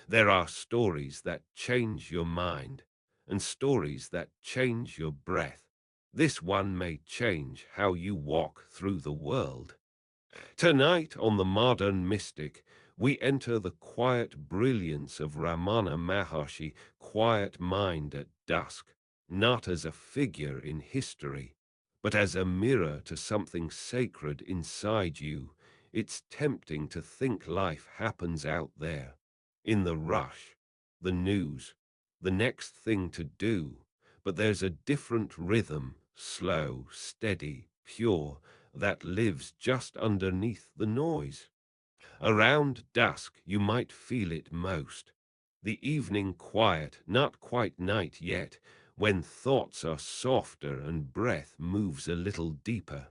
There are stories that change your mind and stories that change your breath. This one may change how you walk through the world. Tonight on The Modern Mystic, we enter the quiet brilliance of Ramana Maharshi, quiet mind at dusk, not as a figure in history, but as a mirror to something sacred inside you. It's tempting to think life happens out there, in the rush, the news, the next thing to do, but there's a different rhythm, slow, steady, pure, that lives just underneath the noise. Around dusk you might feel it most. The evening quiet, not quite night yet, when thoughts are softer and breath moves a little deeper.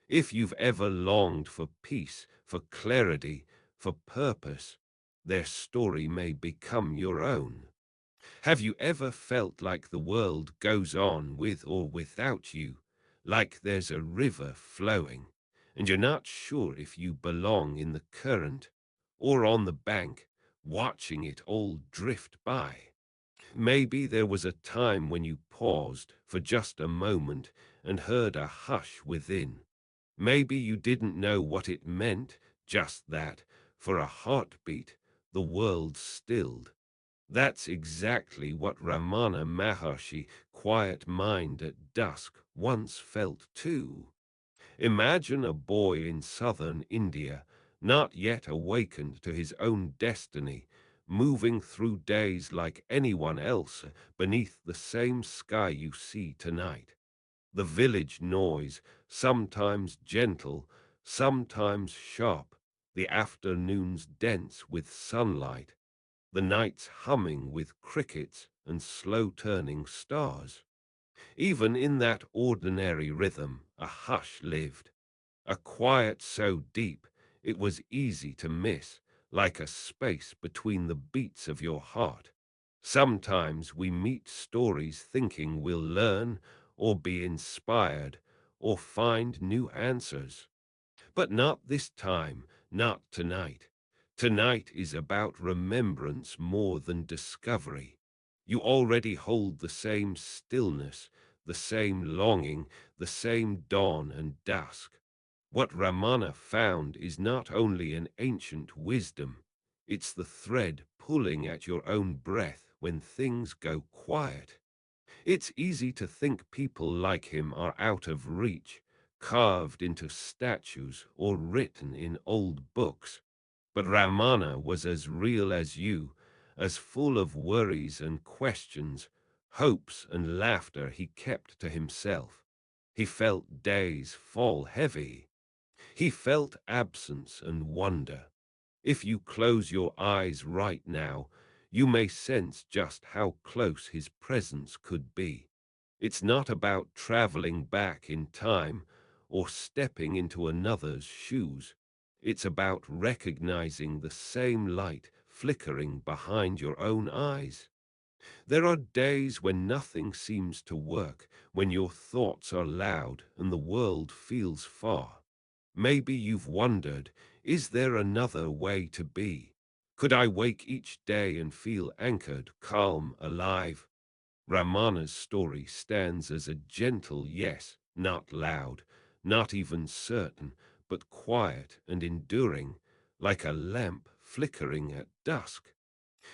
If you've ever longed for peace, for clarity, for purpose, their story may become your own. Have you ever felt like the world goes on with or without you, like there's a river flowing, and you're not sure if you belong in the current or on the bank, watching it all drift by? Maybe there was a time when you paused for just a moment and heard a hush within. Maybe you didn't know what it meant, just that, for a heartbeat, the world stilled. That's exactly what Ramana Maharshi, quiet mind at dusk, once felt too. Imagine a boy in southern India, not yet awakened to his own destiny, moving through days like anyone else beneath the same sky you see tonight. The village noise, sometimes gentle, sometimes sharp, the afternoons dense with sunlight, the nights humming with crickets and slow-turning stars. Even in that ordinary rhythm, a hush lived, a quiet so deep it was easy to miss, like a space between the beats of your heart. Sometimes we meet stories thinking we'll learn or be inspired or find new answers. But not this time, not tonight. Tonight is about remembrance more than discovery. You already hold the same stillness, the same longing, the same dawn and dusk. What Ramana found is not only an ancient wisdom, it's the thread pulling at your own breath when things go quiet. It's easy to think people like him are out of reach, carved into statues or written in old books. But Ramana was as real as you, as full of worries and questions, hopes and laughter he kept to himself. He felt days fall heavy. He felt absence and wonder. If you close your eyes right now, you may sense just how close his presence could be. It's not about traveling back in time or stepping into another's shoes. It's about recognizing the same light flickering behind your own eyes. There are days when nothing seems to work, when your thoughts are loud and the world feels far. Maybe you've wondered, is there another way to be? Could I wake each day and feel anchored, calm, alive? Ramana's story stands as a gentle yes, not loud, not even certain, but quiet and enduring, like a lamp flickering at dusk.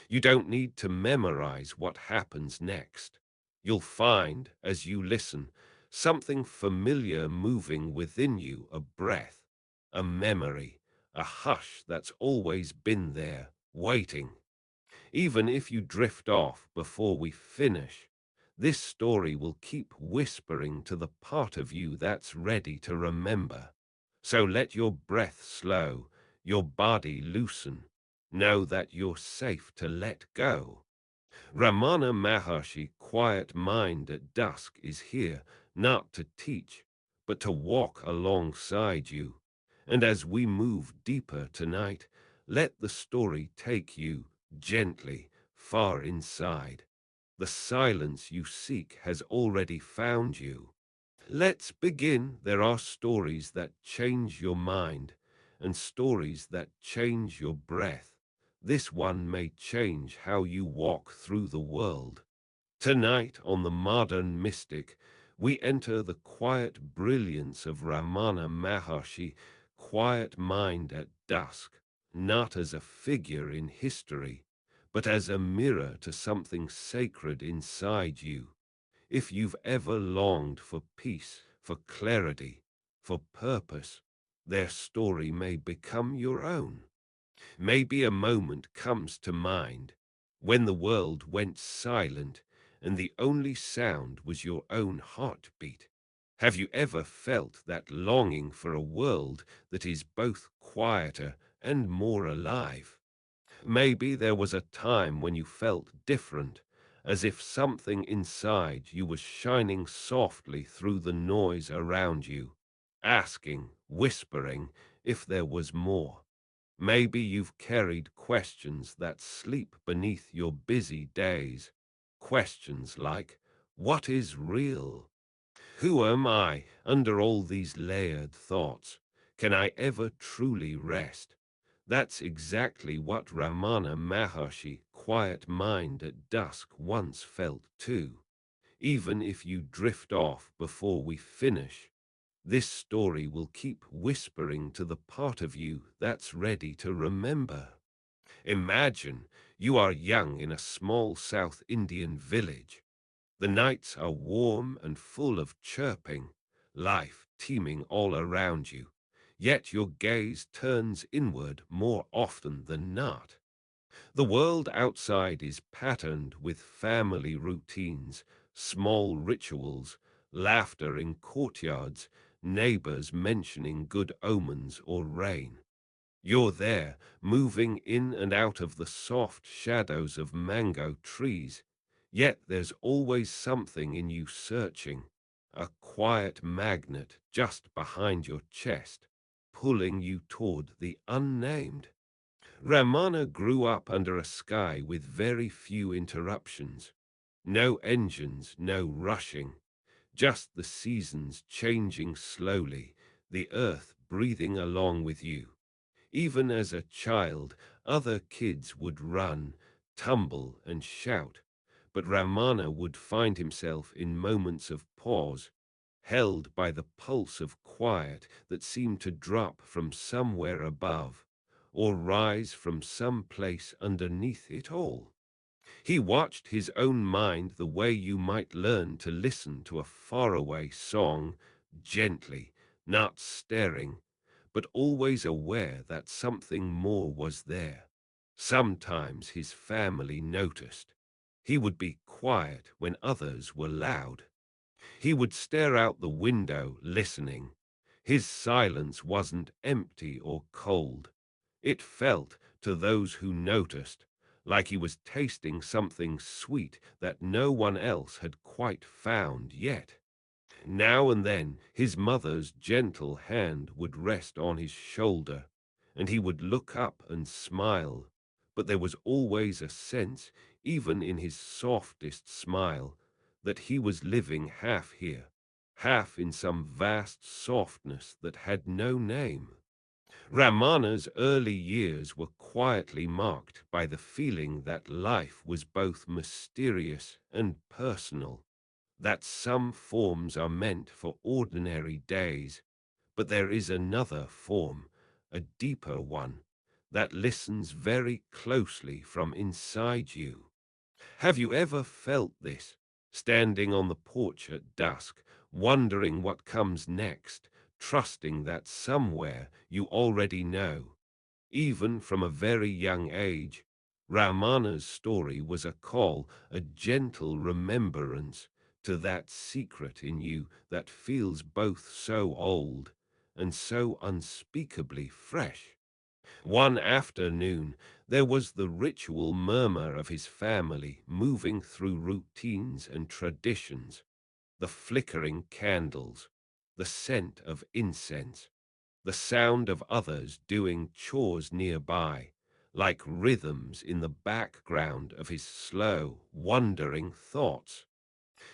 You don't need to memorize what happens next. You'll find, as you listen, something familiar moving within you, a breath, a memory, a hush that's always been there, waiting. Even if you drift off before we finish, this story will keep whispering to the part of you that's ready to remember. So let your breath slow, your body loosen. Know that you're safe to let go. Ramana Maharshi, quiet mind at dusk, is here not to teach, but to walk alongside you. And as we move deeper tonight, let the story take you gently far inside. The silence you seek has already found you. Let's begin. There are stories that change your mind and stories that change your breath. This one may change how you walk through the world. Tonight on The Modern Mystic, we enter the quiet brilliance of Ramana Maharshi, quiet mind at dusk, not as a figure in history, but as a mirror to something sacred inside you. If you've ever longed for peace, for clarity, for purpose, their story may become your own. Maybe a moment comes to mind when the world went silent and the only sound was your own heartbeat. Have you ever felt that longing for a world that is both quieter and more alive? Maybe there was a time when you felt different, as if something inside you was shining softly through the noise around you, asking, whispering, if there was more. Maybe you've carried questions that sleep beneath your busy days. Questions like, what is real? Who am I under all these layered thoughts? Can I ever truly rest? That's exactly what Ramana Maharshi, quiet mind at dusk, once felt too. Even if you drift off before we finish, this story will keep whispering to the part of you that's ready to remember. Imagine you are young in a small South Indian village. The nights are warm and full of chirping, life teeming all around you. Yet your gaze turns inward more often than not. The world outside is patterned with family routines, small rituals, laughter in courtyards, neighbors mentioning good omens or rain. You're there, moving in and out of the soft shadows of mango trees, yet there's always something in you searching, a quiet magnet just behind your chest, pulling you toward the unnamed. Ramana grew up under a sky with very few interruptions. No engines, no rushing, just the seasons changing slowly, the earth breathing along with you. Even as a child, other kids would run, tumble, and shout, but Ramana would find himself in moments of pause, held by the pulse of quiet that seemed to drop from somewhere above, or rise from some place underneath it all. He watched his own mind the way you might learn to listen to a faraway song, gently, not staring, but always aware that something more was there. Sometimes his family noticed. He would be quiet when others were loud. He would stare out the window, listening. His silence wasn't empty or cold. It felt, to those who noticed, like he was tasting something sweet that no one else had quite found yet. Now and then his mother's gentle hand would rest on his shoulder, and he would look up and smile, but there was always a sense, even in his softest smile, that he was living half here, half in some vast softness that had no name. Ramana's early years were quietly marked by the feeling that life was both mysterious and personal, that some forms are meant for ordinary days, but there is another form, a deeper one, that listens very closely from inside you. Have you ever felt this, standing on the porch at dusk, wondering what comes next, trusting that somewhere you already know? Even from a very young age, Ramana's story was a call, a gentle remembrance to that secret in you that feels both so old and so unspeakably fresh. One afternoon, there was the ritual murmur of his family moving through routines and traditions, the flickering candles, the scent of incense, the sound of others doing chores nearby, like rhythms in the background of his slow, wandering thoughts.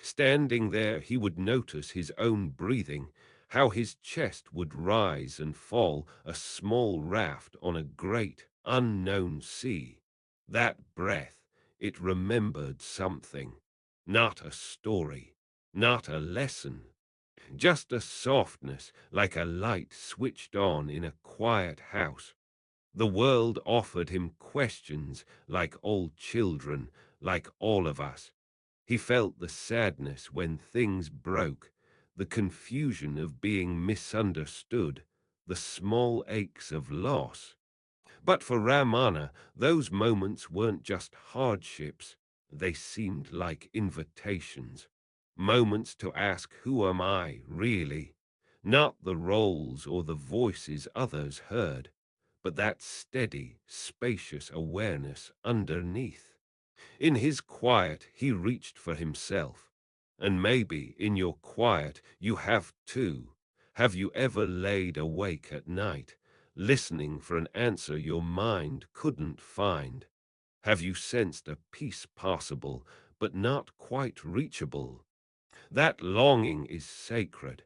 Standing there, he would notice his own breathing, how his chest would rise and fall, a small raft on a great, unknown sea. That breath, it remembered something. Not a story, not a lesson, just a softness like a light switched on in a quiet house. The world offered him questions like all children, like all of us. He felt the sadness when things broke, the confusion of being misunderstood, the small aches of loss. But for Ramana, those moments weren't just hardships, they seemed like invitations. Moments to ask, who am I, really? Not the roles or the voices others heard, but that steady, spacious awareness underneath. In his quiet, he reached for himself. And maybe in your quiet, you have too. Have you ever laid awake at night, listening for an answer your mind couldn't find? Have you sensed a peace possible, but not quite reachable? That longing is sacred.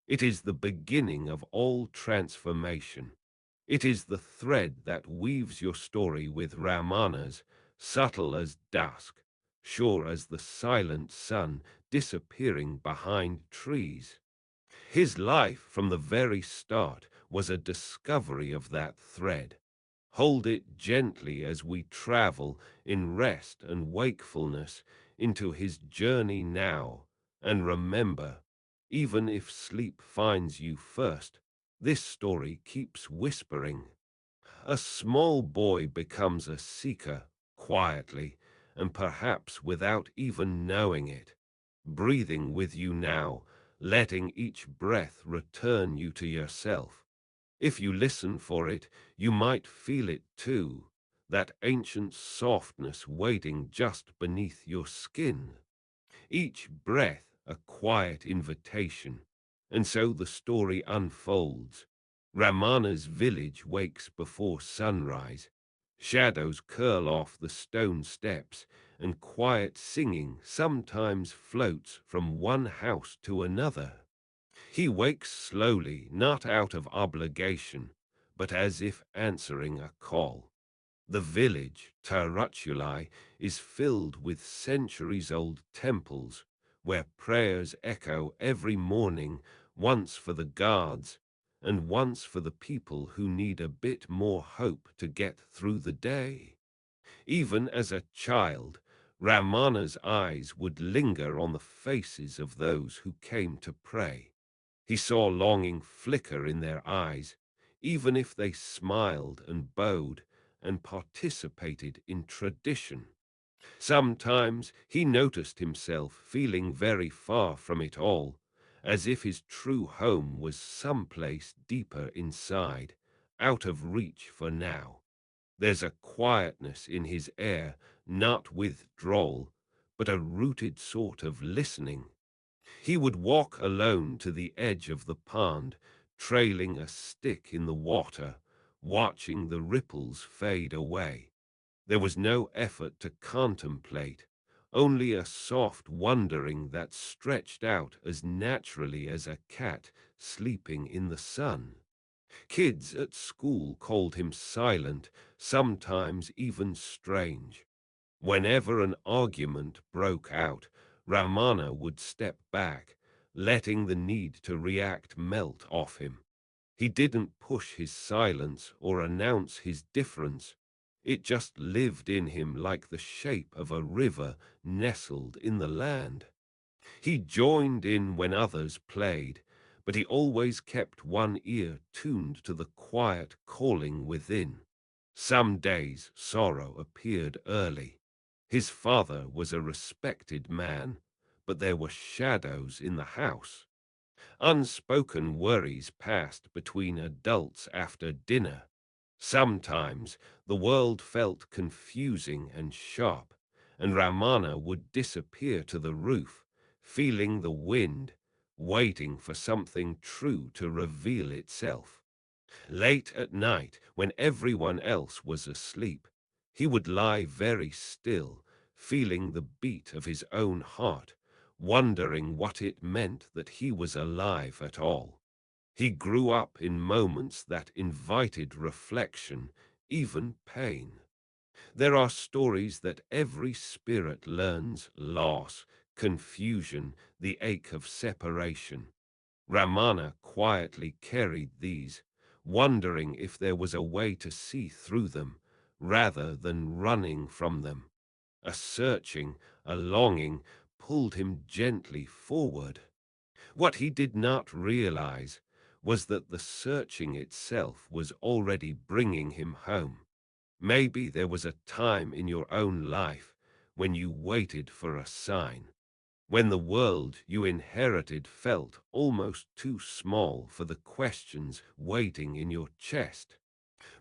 It is the beginning of all transformation. It is the thread that weaves your story with Ramana's, subtle as dusk, sure as the silent sun disappearing behind trees. His life from the very start was a discovery of that thread. Hold it gently as we travel in rest and wakefulness into his journey now, and remember, even if sleep finds you first, this story keeps whispering. A small boy becomes a seeker quietly and perhaps without even knowing it, breathing with you now, letting each breath return you to yourself. If you listen for it, you might feel it too, that ancient softness waiting just beneath your skin. Each breath a quiet invitation, and so the story unfolds. Ramana's village wakes before sunrise. Shadows curl off the stone steps, and quiet singing sometimes floats from one house to another. He wakes slowly, not out of obligation, but as if answering a call. The village, Tarachuli, is filled with centuries-old temples where prayers echo every morning, once for the gods and once for the people who need a bit more hope to get through the day. Even as a child, Ramana's eyes would linger on the faces of those who came to pray. He saw longing flicker in their eyes, even if they smiled and bowed and participated in tradition. Sometimes he noticed himself feeling very far from it all, as if his true home was someplace deeper inside, out of reach for now. There's a quietness in his air, not withdrawal, but a rooted sort of listening. He would walk alone to the edge of the pond, trailing a stick in the water, watching the ripples fade away. There was no effort to contemplate, only a soft wondering that stretched out as naturally as a cat sleeping in the sun. Kids at school called him silent, sometimes even strange. Whenever an argument broke out, Ramana would step back, letting the need to react melt off him. He didn't push his silence or announce his difference. It just lived in him like the shape of a river nestled in the land. He joined in when others played, but he always kept one ear tuned to the quiet calling within. Some days sorrow appeared early. His father was a respected man, but there were shadows in the house. Unspoken worries passed between adults after dinner. Sometimes the world felt confusing and sharp, and Ramana would disappear to the roof, feeling the wind, waiting for something true to reveal itself. Late at night, when everyone else was asleep, he would lie very still, feeling the beat of his own heart, wondering what it meant that he was alive at all. He grew up in moments that invited reflection, even pain. There are stories that every spirit learns: loss, confusion, the ache of separation. Ramana quietly carried these, wondering if there was a way to see through them rather than running from them. A searching, a longing pulled him gently forward. What he did not realize was that the searching itself was already bringing him home. Maybe there was a time in your own life when you waited for a sign, when the world you inherited felt almost too small for the questions waiting in your chest.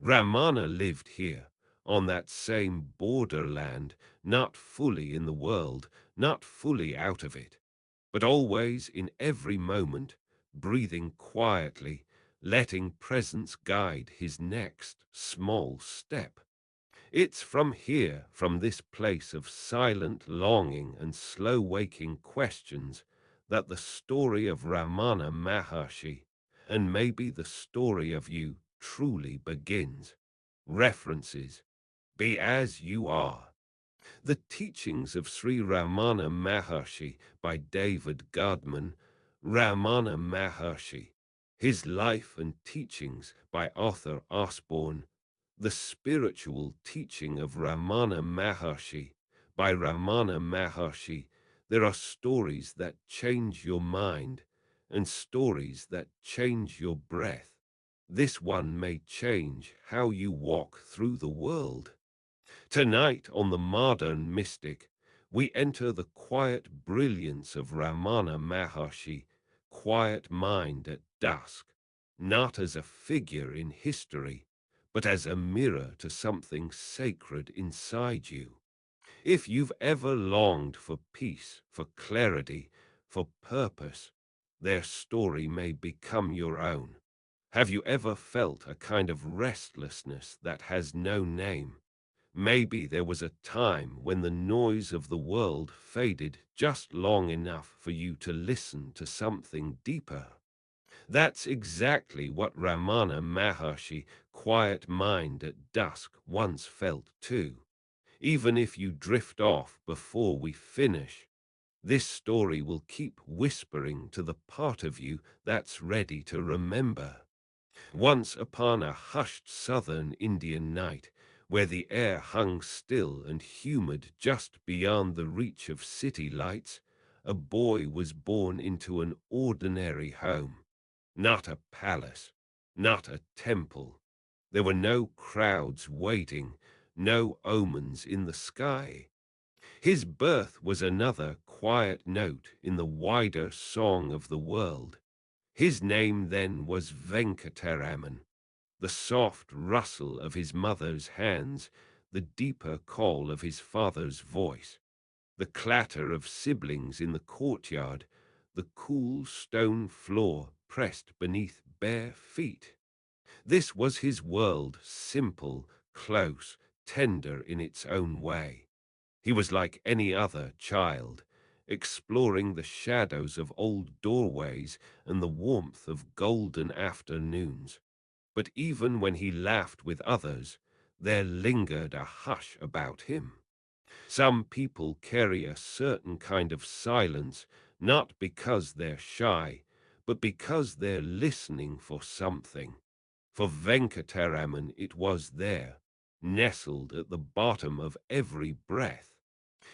Ramana lived here, on that same borderland, not fully in the world, not fully out of it, but always in every moment, breathing quietly, letting presence guide his next small step. It's from here, from this place of silent longing and slow waking questions, that the story of Ramana Maharshi, and maybe the story of you, truly begins. References: Be As You Are. The Teachings of Sri Ramana Maharshi by David Gardman. Ramana Maharshi. His Life and Teachings by Arthur Osborne. The Spiritual Teaching of Ramana Maharshi by Ramana Maharshi. There are stories that change your mind and stories that change your breath. This one may change how you walk through the world. Tonight on The Modern Mystic, we enter the quiet brilliance of Ramana Maharshi, quiet mind at dusk, not as a figure in history, but as a mirror to something sacred inside you. If you've ever longed for peace, for clarity, for purpose, their story may become your own. Have you ever felt a kind of restlessness that has no name? Maybe there was a time when the noise of the world faded just long enough for you to listen to something deeper. That's exactly what Ramana Maharshi, quiet mind at dusk, once felt too. Even if you drift off before we finish, this story will keep whispering to the part of you that's ready to remember. Once upon a hushed southern Indian night, where the air hung still and humid just beyond the reach of city lights, a boy was born into an ordinary home. Not a palace, not a temple. There were no crowds waiting, no omens in the sky. His birth was another quiet note in the wider song of the world. His name then was Venkataraman. The soft rustle of his mother's hands, the deeper call of his father's voice, the clatter of siblings in the courtyard, the cool stone floor pressed beneath bare feet. This was his world, simple, close, tender in its own way. He was like any other child, exploring the shadows of old doorways and the warmth of golden afternoons. But even when he laughed with others, there lingered a hush about him. Some people carry a certain kind of silence, not because they're shy, but because they're listening for something. For Venkataraman it was there, nestled at the bottom of every breath.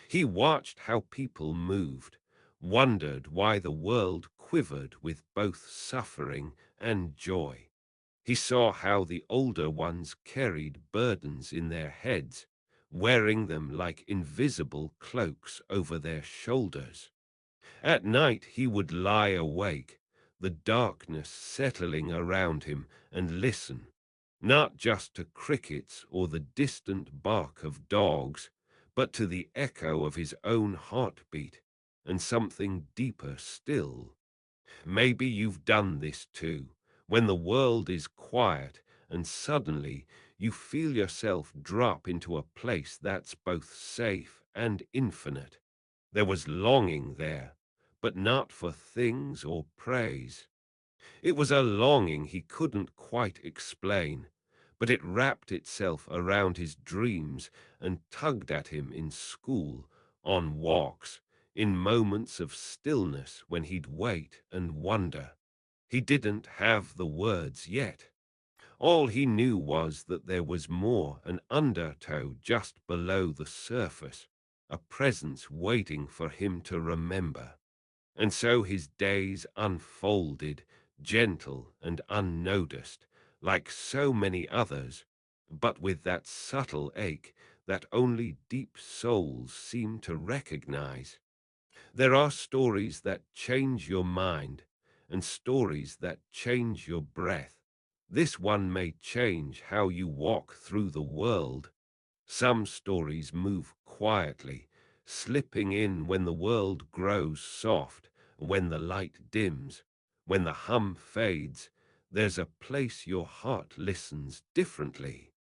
He watched how people moved, wondered why the world quivered with both suffering and joy. He saw how the older ones carried burdens in their heads, wearing them like invisible cloaks over their shoulders. At night he would lie awake, the darkness settling around him, and listen, not just to crickets or the distant bark of dogs, but to the echo of his own heartbeat and something deeper still. Maybe you've done this too, when the world is quiet and suddenly you feel yourself drop into a place that's both safe and infinite. There was longing there, but not for things or praise. It was a longing he couldn't quite explain, but it wrapped itself around his dreams and tugged at him in school, on walks, in moments of stillness when he'd wait and wonder. He didn't have the words yet. All he knew was that there was more, an undertow just below the surface, a presence waiting for him to remember. And so his days unfolded, gentle and unnoticed, like so many others, but with that subtle ache that only deep souls seem to recognize. There are stories that change your mind, and stories that change your breath. This one may change how you walk through the world. Some stories move quietly, slipping in when the world grows soft, when the light dims, when the hum fades. There's a place your heart listens differently.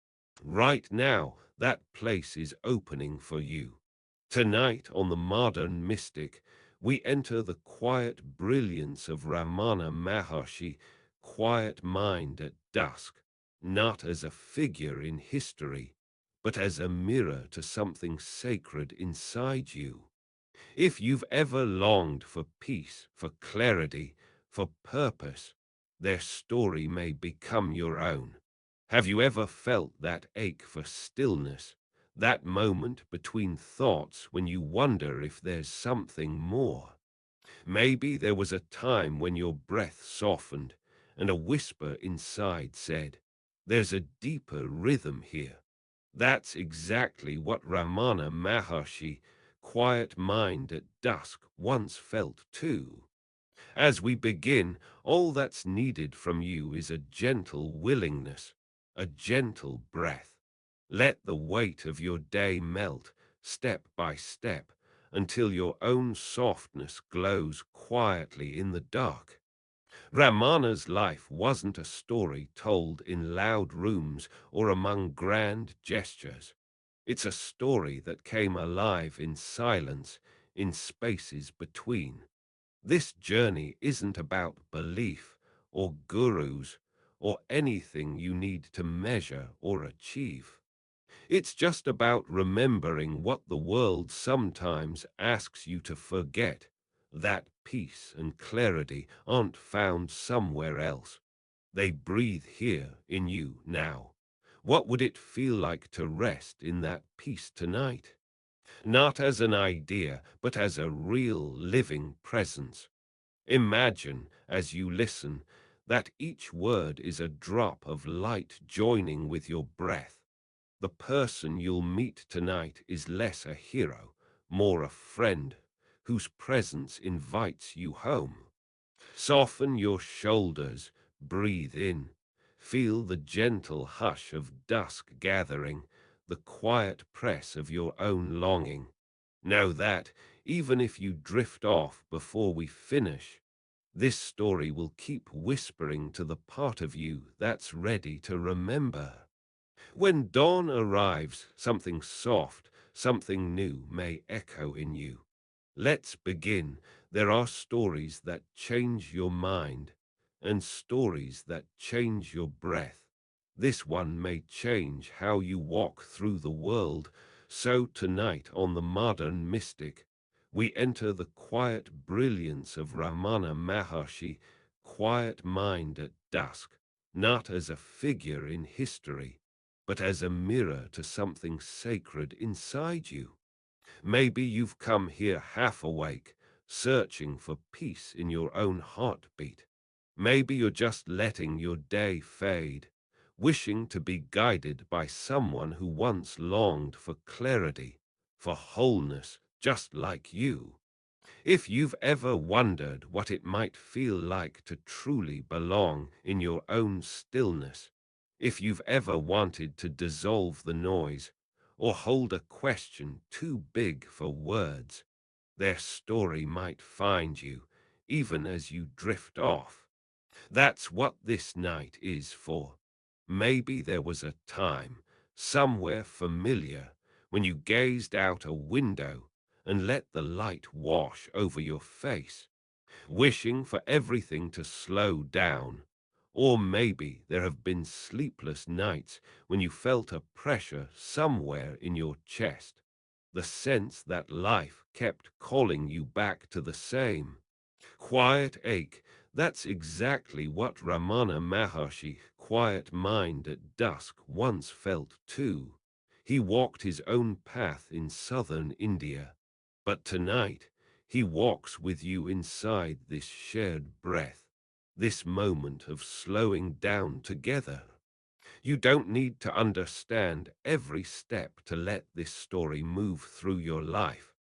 Right now, that place is opening for you. Tonight, on the Modern Mystic, we enter the quiet brilliance of Ramana Maharshi, quiet mind at dusk, not as a figure in history, but as a mirror to something sacred inside you. If you've ever longed for peace, for clarity, for purpose, their story may become your own. Have you ever felt that ache for stillness, that moment between thoughts when you wonder if there's something more? Maybe there was a time when your breath softened and a whisper inside said, "There's a deeper rhythm here." That's exactly what Ramana Maharshi, quiet mind at dusk, once felt too. As we begin, all that's needed from you is a gentle willingness, a gentle breath. Let the weight of your day melt, step by step, until your own softness glows quietly in the dark. Ramana's life wasn't a story told in loud rooms or among grand gestures. It's a story that came alive in silence, in spaces between. This journey isn't about belief or gurus or anything you need to measure or achieve. It's just about remembering what the world sometimes asks you to forget, that peace and clarity aren't found somewhere else. They breathe here in you now. What would it feel like to rest in that peace tonight? Not as an idea, but as a real living presence. Imagine, as you listen, that each word is a drop of light joining with your breath. The person you'll meet tonight is less a hero, more a friend, whose presence invites you home. Soften your shoulders, breathe in, feel the gentle hush of dusk gathering, the quiet press of your own longing. Know that, even if you drift off before we finish, this story will keep whispering to the part of you that's ready to remember. When dawn arrives, something soft, something new may echo in you. Let's begin. There are stories that change your mind and stories that change your breath. This one may change how you walk through the world. So tonight on the Modern Mystic, we enter the quiet brilliance of Ramana Maharshi, quiet mind at dusk, not as a figure in history, but as a mirror to something sacred inside you. Maybe you've come here half awake, searching for peace in your own heartbeat. Maybe you're just letting your day fade, wishing to be guided by someone who once longed for clarity, for wholeness, just like you. If you've ever wondered what it might feel like to truly belong in your own stillness, if you've ever wanted to dissolve the noise or hold a question too big for words, their story might find you even as you drift off. That's what this night is for. Maybe there was a time, somewhere familiar, when you gazed out a window and let the light wash over your face, wishing for everything to slow down, Or maybe there have been sleepless nights when you felt a pressure somewhere in your chest, the sense that life kept calling you back to the same quiet ache. That's exactly what Ramana Maharshi, quiet mind at dusk, once felt too. He walked his own path in southern India, but tonight he walks with you inside this shared breath, this moment of slowing down together. You don't need to understand every step to let this story move through your life.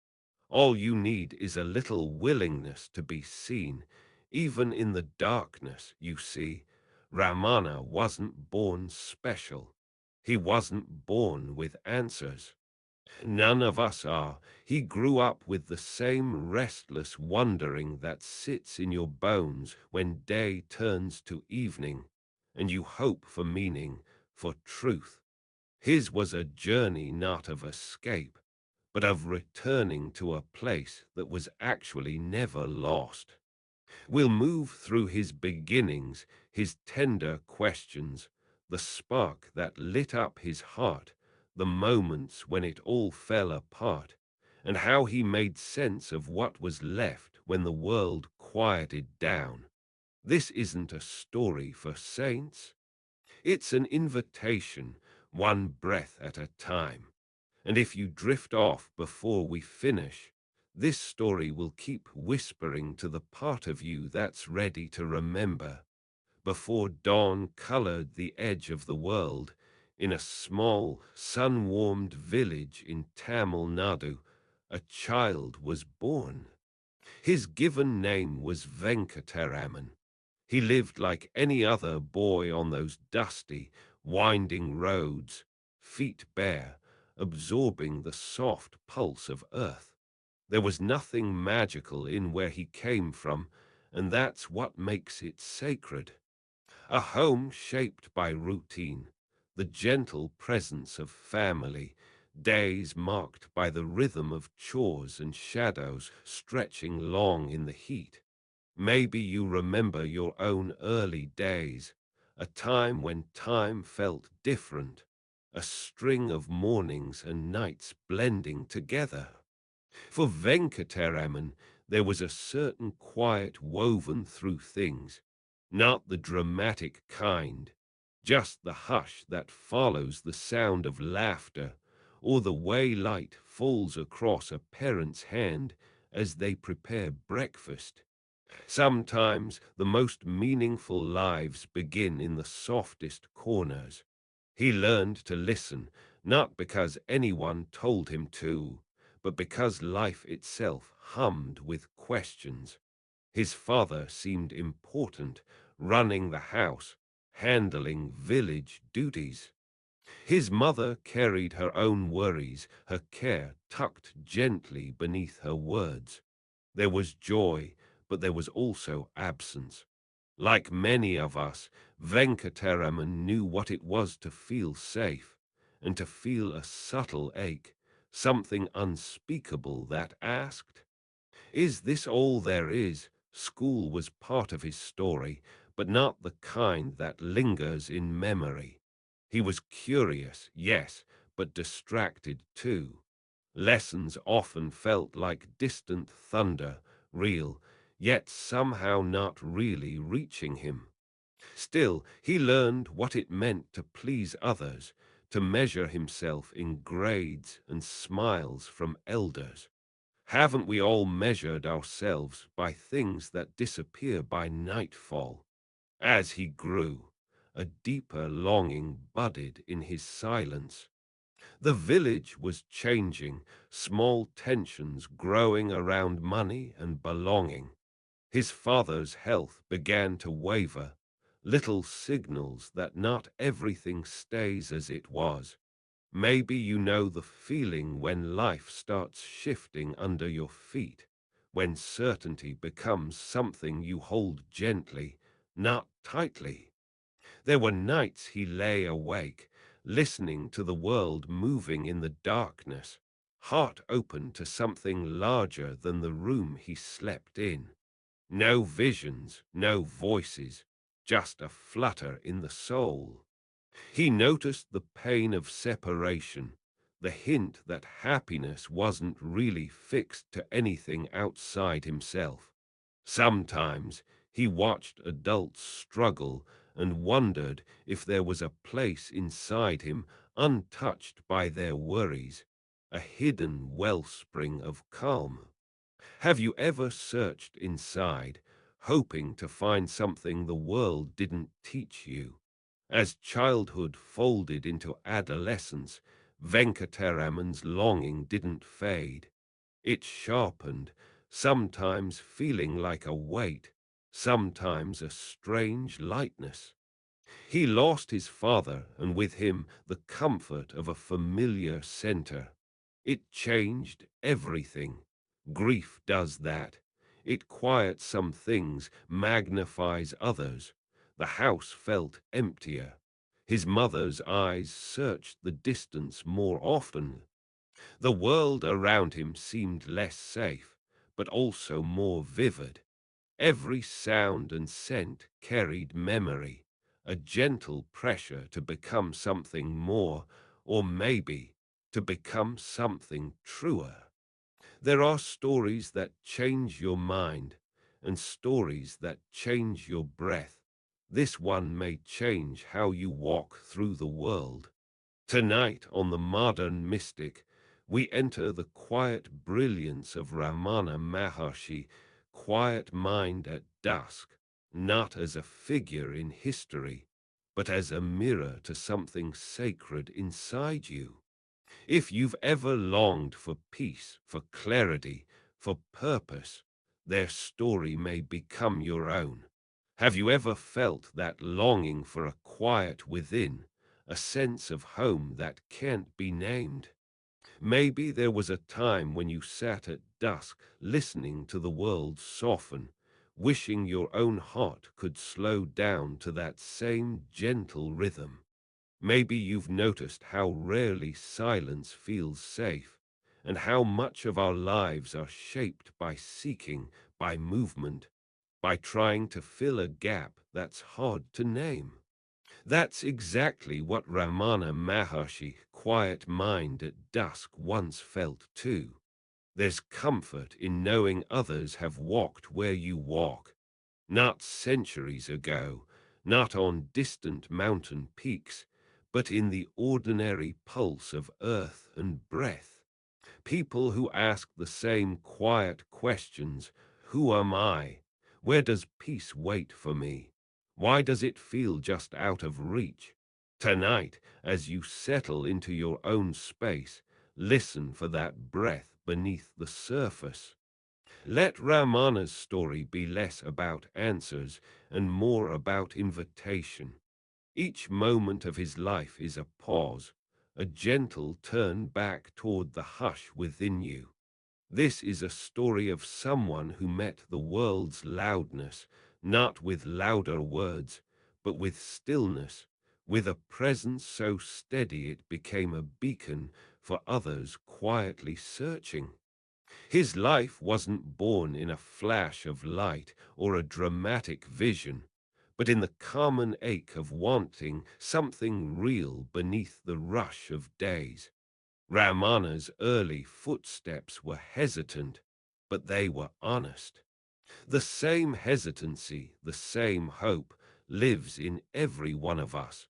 All you need is a little willingness to be seen, even in the darkness. You see, Ramana wasn't born special. He wasn't born with answers. None of us are. He grew up with the same restless wondering that sits in your bones when day turns to evening, and you hope for meaning, for truth. His was a journey not of escape, but of returning to a place that was actually never lost. We'll move through his beginnings, his tender questions, the spark that lit up his heart, the moments when it all fell apart, and how he made sense of what was left when the world quieted down. This isn't a story for saints. It's an invitation, one breath at a time. And if you drift off before we finish, this story will keep whispering to the part of you that's ready to remember. Before dawn colored the edge of the world, in a small, sun-warmed village in Tamil Nadu, a child was born. His given name was Venkataraman. He lived like any other boy on those dusty, winding roads, feet bare, absorbing the soft pulse of earth. There was nothing magical in where he came from, and that's what makes it sacred. A home shaped by routine, the gentle presence of family, days marked by the rhythm of chores and shadows stretching long in the heat. Maybe you remember your own early days, a time when time felt different, a string of mornings and nights blending together. For Venkataraman, there was a certain quiet woven through things, not the dramatic kind, just the hush that follows the sound of laughter, or the way light falls across a parent's hand as they prepare breakfast. Sometimes the most meaningful lives begin in the softest corners. He learned to listen, not because anyone told him to, but because life itself hummed with questions. His father seemed important, running the house, handling village duties. His mother carried her own worries, her care tucked gently beneath her words. There was joy, but there was also absence. Like many of us, Venkataraman knew what it was to feel safe, and to feel a subtle ache, something unspeakable that asked, "Is this all there is?" School was part of his story, but not the kind that lingers in memory. He was curious, yes, but distracted too. Lessons often felt like distant thunder, real, yet somehow not really reaching him. Still, he learned what it meant to please others, to measure himself in grades and smiles from elders. Haven't we all measured ourselves by things that disappear by nightfall? As he grew, a deeper longing budded in his silence. The village was changing, small tensions growing around money and belonging. His father's health began to waver, little signals that not everything stays as it was. Maybe you know the feeling when life starts shifting under your feet, when certainty becomes something you hold gently, not tightly. There were nights he lay awake, listening to the world moving in the darkness, heart open to something larger than the room he slept in. No visions, no voices, just a flutter in the soul. He noticed the pain of separation, the hint that happiness wasn't really fixed to anything outside himself. Sometimes he watched adults struggle and wondered if there was a place inside him untouched by their worries, a hidden wellspring of calm. Have you ever searched inside, hoping to find something the world didn't teach you? As childhood folded into adolescence, Venkataraman's longing didn't fade. It sharpened, sometimes feeling like a weight, sometimes a strange lightness. He lost his father, and with him the comfort of a familiar center. It changed everything. Grief does that. It quiets some things, magnifies others. The house felt emptier. His mother's eyes searched the distance more often. The world around him seemed less safe, but also more vivid. Every sound and scent carried memory, a gentle pressure to become something more, or maybe to become something truer. There are stories that change your mind and stories that change your breath. This one may change how you walk through the world. Tonight on The Modern Mystic, we enter the quiet brilliance of Ramana Maharshi, quiet mind at dusk, not as a figure in history, but as a mirror to something sacred inside you. If you've ever longed for peace, for clarity, for purpose, their story may become your own. Have you ever felt that longing for a quiet within, a sense of home that can't be named? Maybe there was a time when you sat at dusk listening to the world soften, wishing your own heart could slow down to that same gentle rhythm. Maybe you've noticed how rarely silence feels safe, and how much of our lives are shaped by seeking, by movement, by trying to fill a gap that's hard to name. That's exactly what Ramana Maharshi, quiet mind at dusk, once felt too. There's comfort in knowing others have walked where you walk, not centuries ago, not on distant mountain peaks, but in the ordinary pulse of earth and breath. People who ask the same quiet questions: who am I? Where does peace wait for me? Why does it feel just out of reach? Tonight, as you settle into your own space, listen for that breath beneath the surface. Let Ramana's story be less about answers and more about invitation. Each moment of his life is a pause, a gentle turn back toward the hush within you. This is a story of someone who met the world's loudness, not with louder words, but with stillness, with a presence so steady it became a beacon for others quietly searching. His life wasn't born in a flash of light or a dramatic vision, but in the common ache of wanting something real beneath the rush of days. Ramana's early footsteps were hesitant, but they were honest. The same hesitancy, the same hope, lives in every one of us.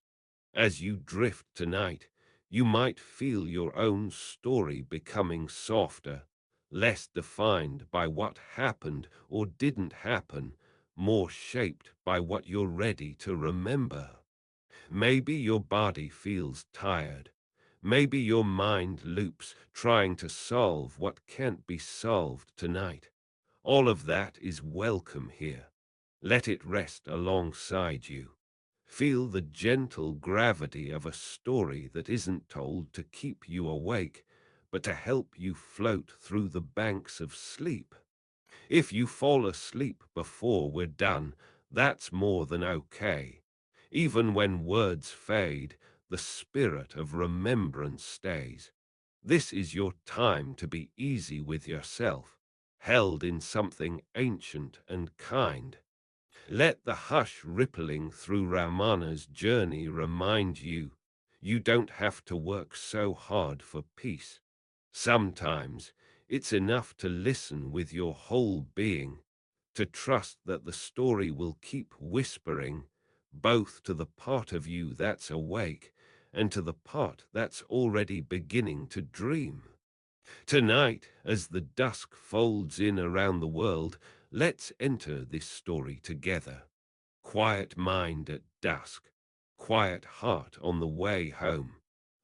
As you drift tonight, you might feel your own story becoming softer, less defined by what happened or didn't happen, more shaped by what you're ready to remember. Maybe your body feels tired. Maybe your mind loops, trying to solve what can't be solved tonight. All of that is welcome here. Let it rest alongside you. Feel the gentle gravity of a story that isn't told to keep you awake, but to help you float through the banks of sleep. If you fall asleep before we're done, that's more than okay. Even when words fade, the spirit of remembrance stays. This is your time to be easy with yourself, held in something ancient and kind. Let the hush rippling through Ramana's journey remind you you don't have to work so hard for peace. Sometimes it's enough to listen with your whole being, to trust that the story will keep whispering, both to the part of you that's awake and to the part that's already beginning to dream. Tonight, as the dusk folds in around the world, let's enter this story together. Quiet mind at dusk, quiet heart on the way home.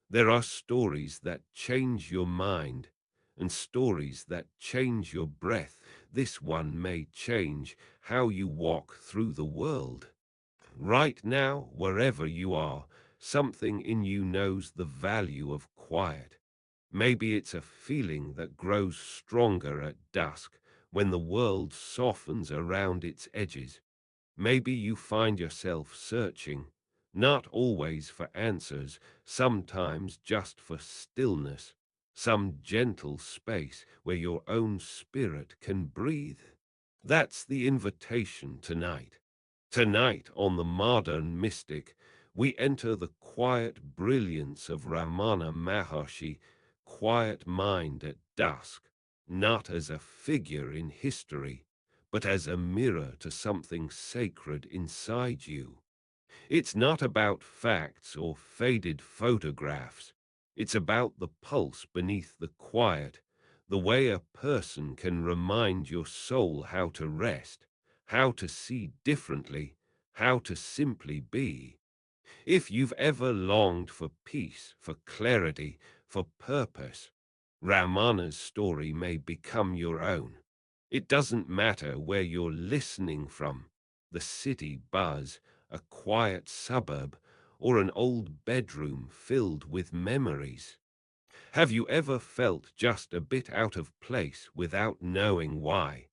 There are stories that change your mind and stories that change your breath. This one may change how you walk through the world. Right now, wherever you are, something in you knows the value of quiet. Maybe it's a feeling that grows stronger at dusk when the world softens around its edges. Maybe you find yourself searching, not always for answers, sometimes just for stillness, some gentle space where your own spirit can breathe. That's the invitation tonight. Tonight, on the Modern Mystic, we enter the quiet brilliance of Ramana Maharshi, quiet mind at dusk, not as a figure in history, but as a mirror to something sacred inside you. It's not about facts or faded photographs. It's about the pulse beneath the quiet, the way a person can remind your soul how to rest, how to see differently, how to simply be. If you've ever longed for peace, for clarity, for purpose, Ramana's story may become your own. It doesn't matter where you're listening from, the city buzz, a quiet suburb, or an old bedroom filled with memories. Have you ever felt just a bit out of place without knowing why?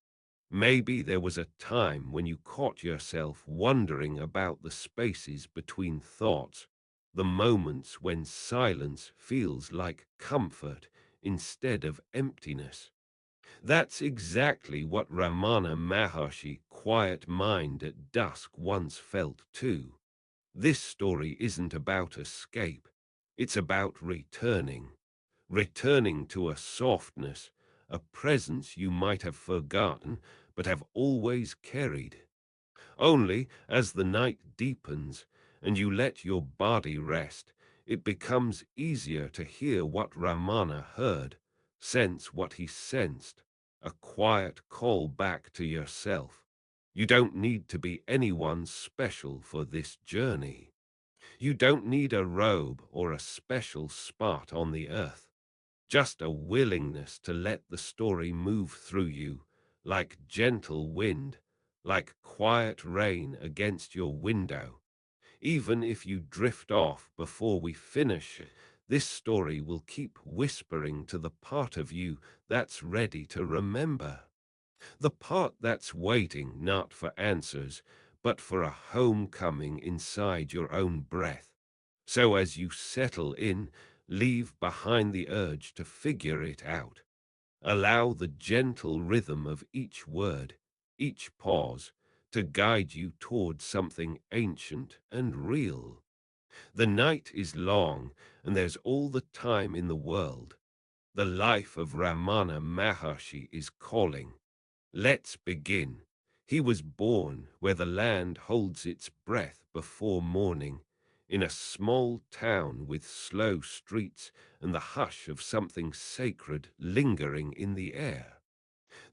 Maybe there was a time when you caught yourself wondering about the spaces between thoughts, the moments when silence feels like comfort instead of emptiness. That's exactly what Ramana Maharshi, quiet mind at dusk, once felt too. This story isn't about escape, it's about returning, returning to a softness, a presence you might have forgotten but have always carried. Only as the night deepens and you let your body rest, it becomes easier to hear what Ramana heard, sense what he sensed, a quiet call back to yourself. You don't need to be anyone special for this journey. You don't need a robe or a special spot on the earth, just a willingness to let the story move through you like gentle wind, like quiet rain against your window. Even if you drift off before we finish, this story will keep whispering to the part of you that's ready to remember. The part that's waiting not for answers, but for a homecoming inside your own breath. So as you settle in, leave behind the urge to figure it out. Allow the gentle rhythm of each word, each pause, to guide you toward something ancient and real. The night is long, and there's all the time in the world. The life of Ramana Maharshi is calling. Let's begin. He was born where the land holds its breath before morning, in a small town with slow streets and the hush of something sacred lingering in the air.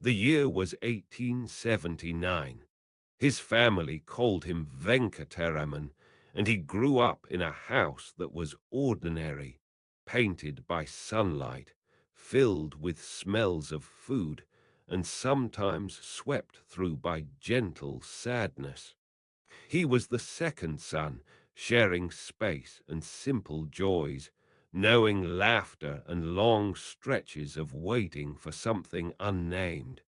The year was 1879. His family called him Venkataraman, and he grew up in a house that was ordinary, painted by sunlight, filled with smells of food, and sometimes swept through by gentle sadness. He was the second son, sharing space and simple joys, knowing laughter and long stretches of waiting for something unnamed.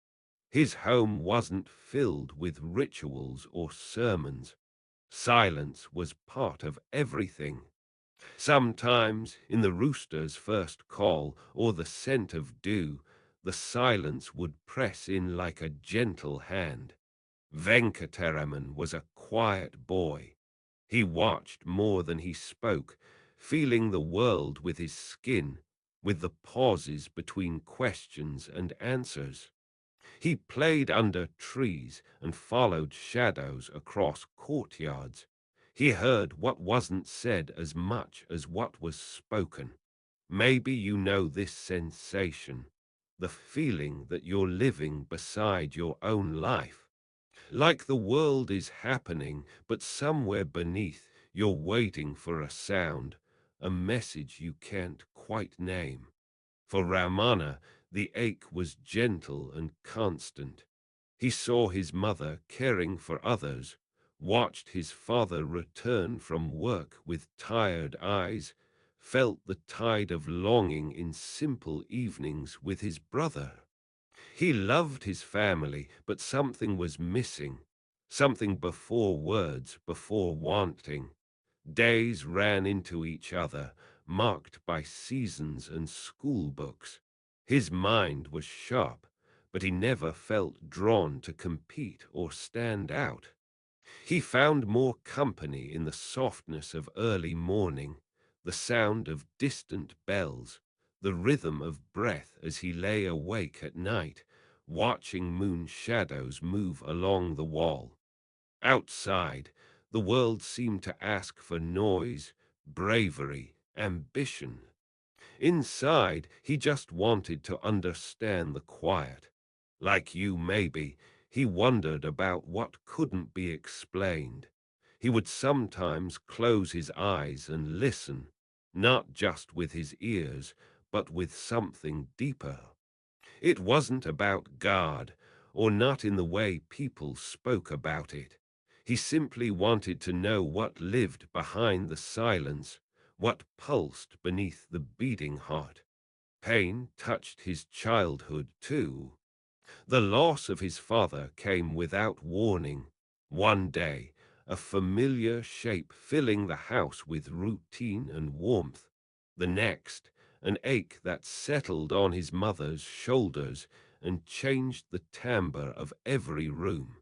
His home wasn't filled with rituals or sermons. Silence was part of everything. Sometimes, in the rooster's first call or the scent of dew, the silence would press in like a gentle hand. Venkataraman was a quiet boy. He watched more than he spoke, feeling the world with his skin, with the pauses between questions and answers. He played under trees and followed shadows across courtyards. He heard what wasn't said as much as what was spoken. Maybe you know this sensation, the feeling that you're living beside your own life. Like the world is happening, but somewhere beneath, you're waiting for a sound, a message you can't quite name. For Ramana, the ache was gentle and constant. He saw his mother caring for others, watched his father return from work with tired eyes, felt the tide of longing in simple evenings with his brother. He loved his family, but something was missing, something before words, before wanting. Days ran into each other, marked by seasons and school books. His mind was sharp, but he never felt drawn to compete or stand out. He found more company in the softness of early morning, the sound of distant bells, the rhythm of breath as he lay awake at night, watching moon shadows move along the wall. Outside, the world seemed to ask for noise, bravery, ambition. Inside, he just wanted to understand the quiet. Like you, maybe, he wondered about what couldn't be explained. He would sometimes close his eyes and listen, not just with his ears, but with something deeper. It wasn't about God, or not in the way people spoke about it. He simply wanted to know what lived behind the silence, what pulsed beneath the beating heart. Pain touched his childhood too. The loss of his father came without warning. One day, a familiar shape filling the house with routine and warmth. The next, an ache that settled on his mother's shoulders and changed the timbre of every room.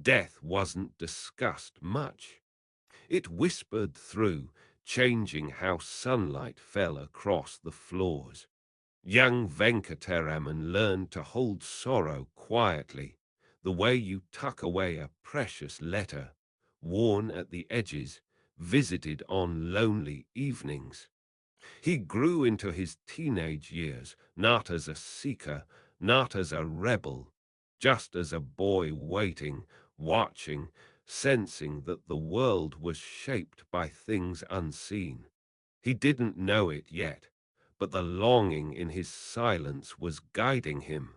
Death wasn't discussed much. It whispered through, changing how sunlight fell across the floors. Young Venkataraman learned to hold sorrow quietly, the way you tuck away a precious letter, worn at the edges, visited on lonely evenings. He grew into his teenage years, not as a seeker, not as a rebel, just as a boy waiting, watching, sensing that the world was shaped by things unseen. He didn't know it yet, but the longing in his silence was guiding him.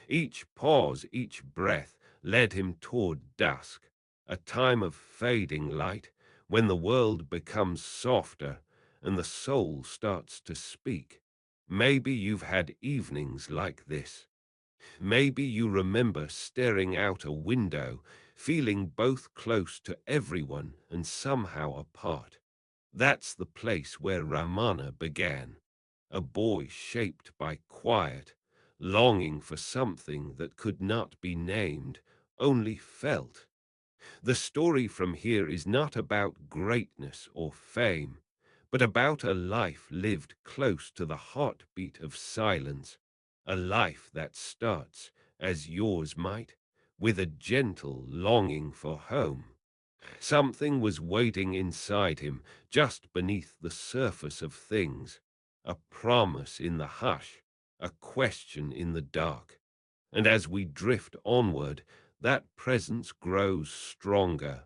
Each pause, each breath led him toward dusk, a time of fading light when the world becomes softer and the soul starts to speak. Maybe you've had evenings like this. Maybe you remember staring out a window, feeling both close to everyone and somehow apart. That's the place where Ramana began, a boy shaped by quiet, longing for something that could not be named, only felt. The story from here is not about greatness or fame, but about a life lived close to the heartbeat of silence, a life that starts, as yours might, with a gentle longing for home. Something was waiting inside him, just beneath the surface of things, a promise in the hush, a question in the dark. And as we drift onward, that presence grows stronger,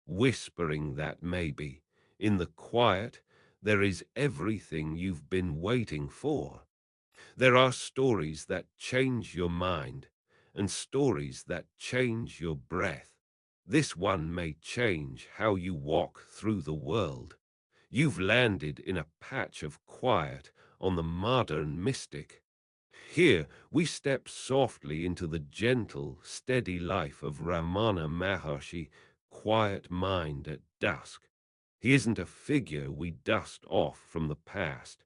whispering that maybe, in the quiet, there is everything you've been waiting for. There are stories that change your mind, and stories that change your breath. This one may change how you walk through the world. You've landed in a patch of quiet on the modern mystic. Here we step softly into the gentle, steady life of Ramana Maharshi, quiet mind at dusk. He isn't a figure we dust off from the past.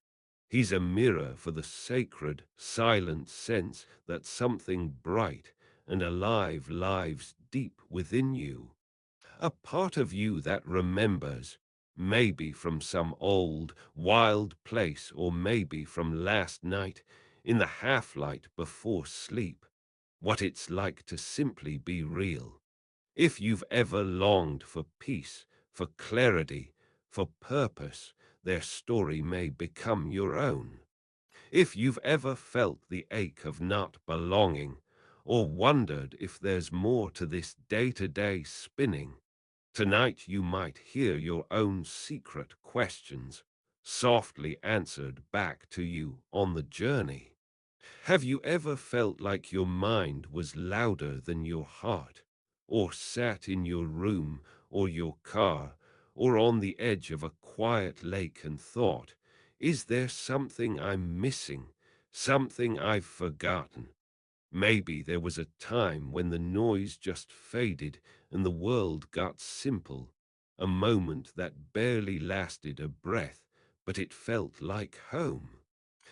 He's a mirror for the sacred, silent sense that something bright and alive lives deep within you. A part of you that remembers, maybe from some old, wild place, or maybe from last night in the half-light before sleep, what it's like to simply be real. If you've ever longed for peace, for clarity, for purpose, their story may become your own. If you've ever felt the ache of not belonging, or wondered if there's more to this day-to-day spinning, tonight you might hear your own secret questions softly answered back to you on the journey. Have you ever felt like your mind was louder than your heart, or sat in your room or your car, or on the edge of a quiet lake and thought, is there something I'm missing, something I've forgotten? Maybe there was a time when the noise just faded and the world got simple, a moment that barely lasted a breath, but it felt like home.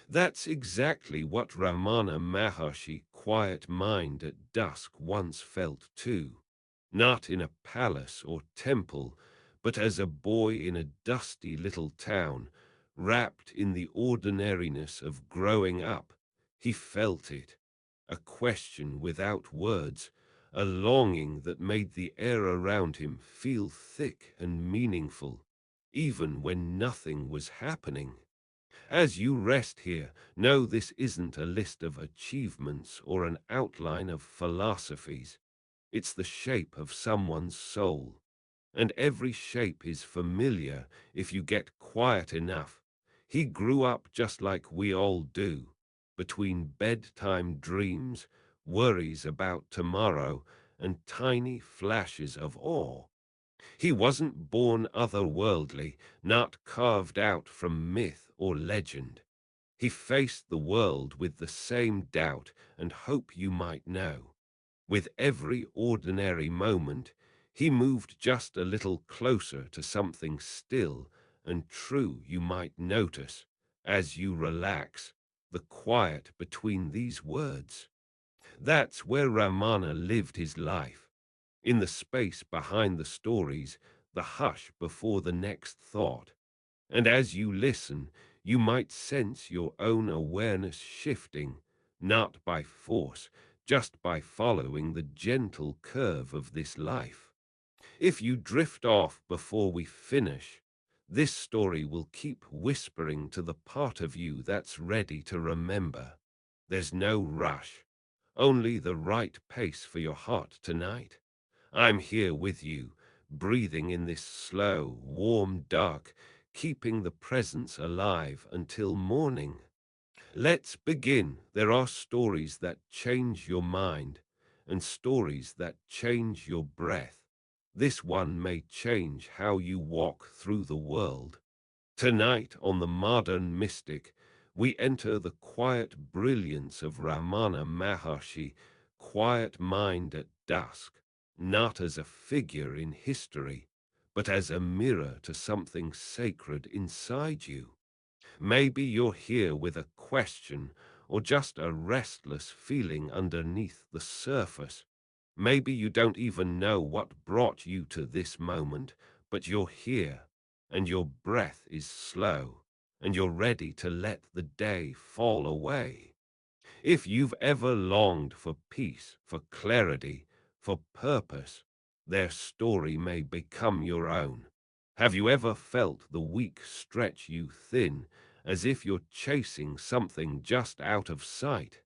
That's exactly what Ramana Maharshi, quiet mind at dusk, once felt too. Not in a palace or temple, but as a boy in a dusty little town, wrapped in the ordinariness of growing up. He felt it, a question without words, a longing that made the air around him feel thick and meaningful, even when nothing was happening. As you rest here, know this isn't a list of achievements or an outline of philosophies. It's the shape of someone's soul. And every shape is familiar if you get quiet enough. He grew up just like we all do, between bedtime dreams, worries about tomorrow, and tiny flashes of awe. He wasn't born otherworldly, not carved out from myth or legend. He faced the world with the same doubt and hope you might know. With every ordinary moment, he moved just a little closer to something still and true you might notice as you relax, the quiet between these words. That's where Ramana lived his life, in the space behind the stories, the hush before the next thought. And as you listen, you might sense your own awareness shifting, not by force, just by following the gentle curve of this life. If you drift off before we finish, this story will keep whispering to the part of you that's ready to remember. There's no rush, only the right pace for your heart tonight. I'm here with you, breathing in this slow, warm dark, keeping the presence alive until morning. Let's begin. There are stories that change your mind and stories that change your breath. This one may change how you walk through the world. Tonight on The Modern Mystic, we enter the quiet brilliance of Ramana Maharshi, quiet mind at dusk, not as a figure in history, but as a mirror to something sacred inside you. Maybe you're here with a question or just a restless feeling underneath the surface. Maybe you don't even know what brought you to this moment, but you're here, and your breath is slow, and you're ready to let the day fall away. If you've ever longed for peace, for clarity, for purpose, their story may become your own. Have you ever felt the week stretch you thin, as if you're chasing something just out of sight?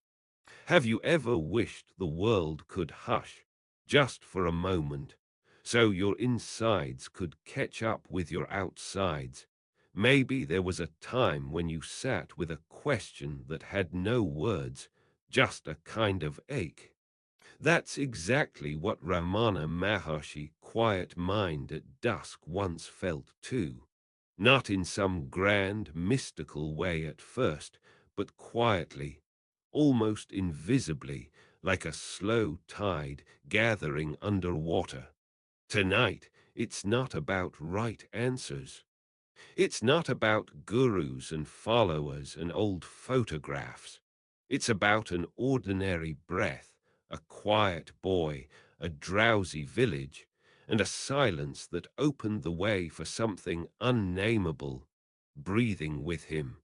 Have you ever wished the world could hush, just for a moment, so your insides could catch up with your outsides? Maybe there was a time when you sat with a question that had no words, just a kind of ache. That's exactly what Ramana Maharshi, quiet mind at dusk, once felt too. Not in some grand, mystical way at first, but quietly, almost invisibly, like a slow tide gathering underwater. Tonight, it's not about right answers. It's not about gurus and followers and old photographs. It's about an ordinary breath, a quiet boy, a drowsy village, and a silence that opened the way for something unnameable, breathing with him,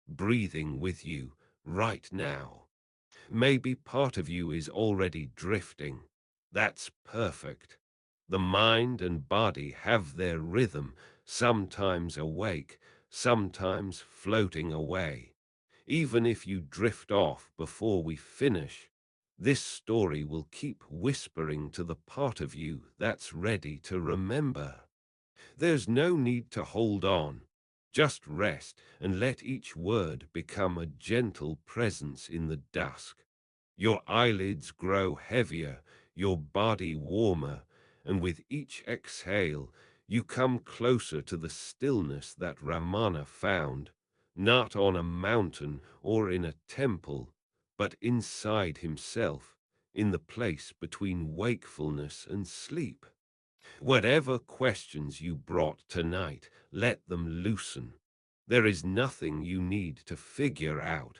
breathing with you, right now. Maybe part of you is already drifting. That's perfect. The mind and body have their rhythm, sometimes awake, sometimes floating away. Even if you drift off before we finish, this story will keep whispering to the part of you that's ready to remember. There's no need to hold on. Just rest and let each word become a gentle presence in the dusk. Your eyelids grow heavier, your body warmer, and with each exhale, you come closer to the stillness that Ramana found, not on a mountain or in a temple, but inside himself, in the place between wakefulness and sleep. Whatever questions you brought tonight, let them loosen. There is nothing you need to figure out.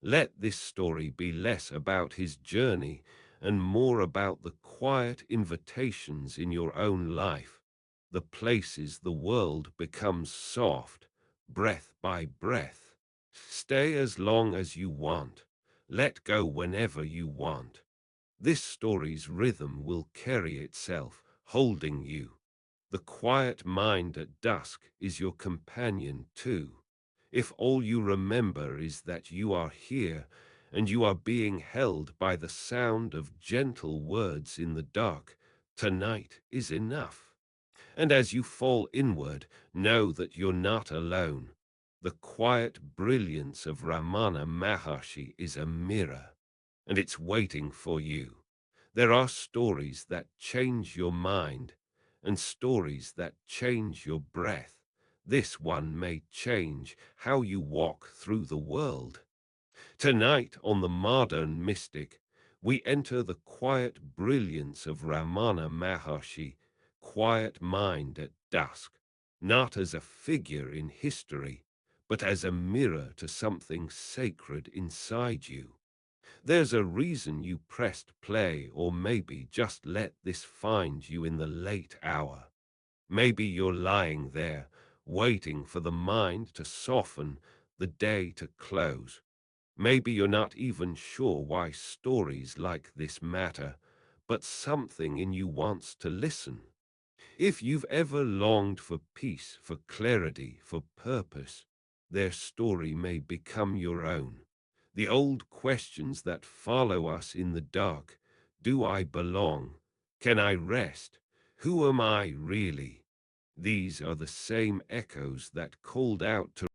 Let this story be less about his journey and more about the quiet invitations in your own life, the places the world becomes soft, breath by breath. Stay as long as you want. Let go whenever you want. This story's rhythm will carry itself, holding you. The quiet mind at dusk is your companion too. If all you remember is that you are here and you are being held by the sound of gentle words in the dark, tonight is enough. And as you fall inward, know that you're not alone. The quiet brilliance of Ramana Maharshi is a mirror, and it's waiting for you. There are stories that change your mind, and stories that change your breath. This one may change how you walk through the world. Tonight on the Modern Mystic, we enter the quiet brilliance of Ramana Maharshi, quiet mind at dusk, not as a figure in history, but as a mirror to something sacred inside you. There's a reason you pressed play, or maybe just let this find you in the late hour. Maybe you're lying there, waiting for the mind to soften, the day to close. Maybe you're not even sure why stories like this matter, but something in you wants to listen. If you've ever longed for peace, for clarity, for purpose, their story may become your own. The old questions that follow us in the dark: do I belong? Can I rest? Who am I really? These are the same echoes that called out to